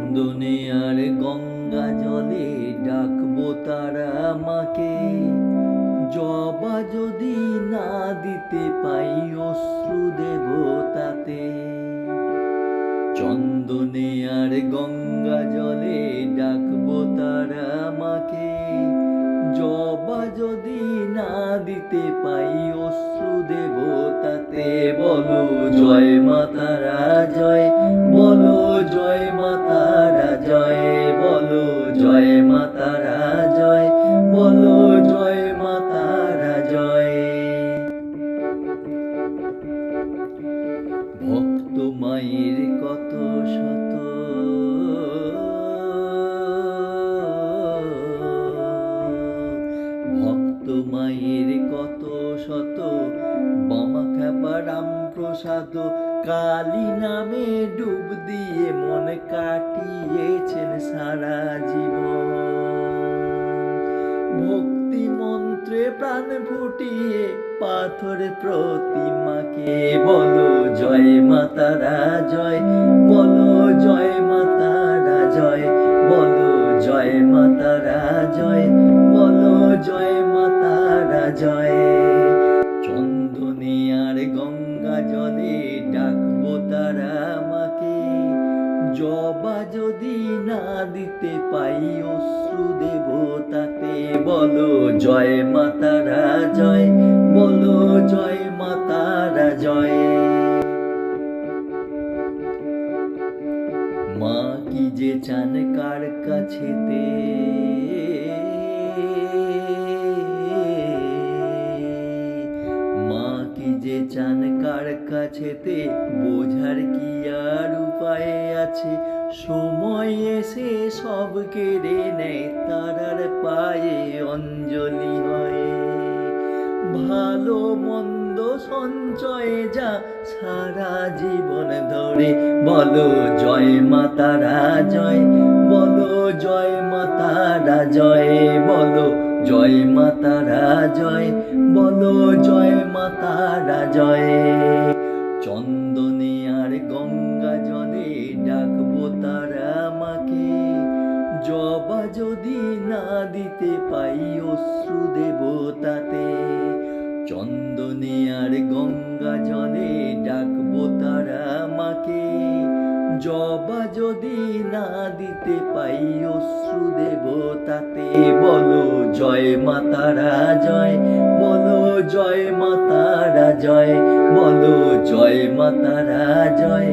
চন্দনে আর গঙ্গা জলে ডাকবো তারা মাকে, জবা যদি না দিতে পাই অশ্রু দেব তাতে। চন্দনে আর গঙ্গা জলে ডাকবো তারা মাকে, জবা যদি না দিতে পাই অশ্রু দেব তাতে। বলো জয় মা তারা জয়, বলো জয় মা তারা জয়, বলো জয় মা তারা জয়, বলো জয় মা তারা জয়। ভক্ত মায়ের কত শত ভক্ত মায়ের কত শত বোমা খেপা রাম প্রসাদ কালী নামে ডুব দিয়ে মন কাটিয়েছেন সারা জীবন। ভক্তি মন্ত্রে প্রাণ ফুটিয়ে পাথর প্রতিমাকে, বলো জয় মা তারা জয়, বলো জয় মা তারা জয়, বলো জয় মা তারা জয়, বলো জয় মা তারা জয়। চন্দনে আর গঙ্গা জলে ডাকবো তারা মাকে, জবা যদি না দিতে পাই অশ্রু দেব তাতে। বলো জয় মা তারা জয়, বলো জয় মা তারা জয়। মা কি যে চান কার কাছেতে, মা কি যে চান কার কাছেতে, বোঝার কি আর উপায় আছে। সময় এসে সব কেড়ে নেয় তারার পায়ে অঞ্জলি হয়। ভালো মন্দ সঞ্চয়ে যা সারা জীবন ধরে, বলো জয় মা তারা জয়, বলো জয় মা তারা জয়, বলো জয় মা তারা জয়, বলো জয় মা তারা জয়। চন্দনে আর গঙ্গা জলে ডাকবো তারা মাকে, জবা যদি না দিতে পাই অশ্রু দেব তাতে। চন্দনে আর গঙ্গা জলে ডাকবো তারা মাকে, জবা যদি না দিতে পাই অশ্রু দেব তাতে। বলো জয় মা তারা জয়, বলো জয় মা তারা জয়, বলো জয় মা তারা জয়,